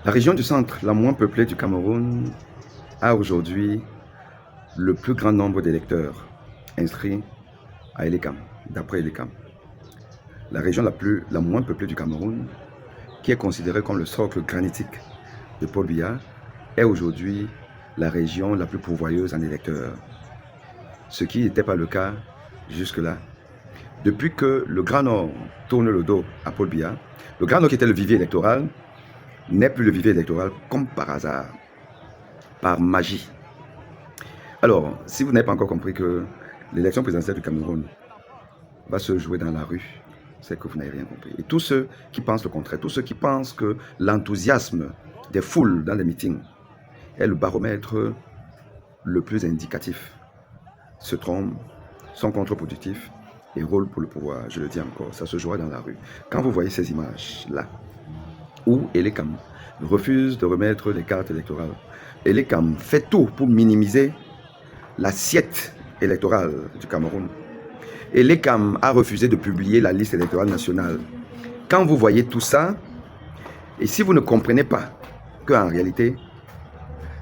La région du centre, la moins peuplée du Cameroun, a aujourd'hui le plus grand nombre d'électeurs inscrits à Elekam, d'après Elekam. La région la moins peuplée du Cameroun, qui est considérée comme le socle granitique de Paul Biya, est aujourd'hui la région la plus pourvoyeuse en électeurs. Ce qui n'était pas le cas jusque-là. Depuis que le Grand Nord tourne le dos à Paul Biya, le Grand Nord qui était le vivier électoral n'est plus le vivier électoral comme par hasard, par magie. Alors, si vous n'avez pas encore compris que l'élection présidentielle du Cameroun va se jouer dans la rue, c'est que vous n'avez rien compris. Et tous ceux qui pensent le contraire, tous ceux qui pensent que l'enthousiasme des foules dans les meetings est le baromètre le plus indicatif, se trompent, sont contre-productifs et roulent pour le pouvoir. Je le dis encore, ça se jouera dans la rue. Quand vous voyez ces images-là, où Elekam refuse de remettre les cartes électorales, Elekam fait tout pour minimiser l'assiette électorale du Cameroun. Et l'ECAM a refusé de publier la liste électorale nationale. Quand vous voyez tout ça, et si vous ne comprenez pas qu'en réalité,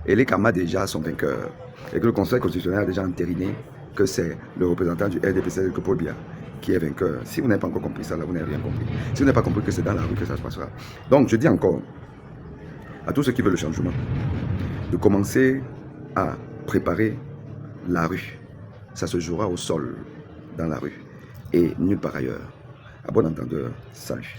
l'ECAM a déjà son vainqueur, et que le Conseil constitutionnel a déjà entériné que c'est le représentant du RDPC, Paul Biya, qui est vainqueur. Si vous n'avez pas encore compris ça, là, vous n'avez rien compris. Si vous n'avez pas compris que c'est dans la rue que ça se passera. Donc, je dis encore à tous ceux qui veulent le changement, de commencer à préparer la rue. Ça se jouera au sol, dans la rue, et nulle part ailleurs. À bon entendeur, salut.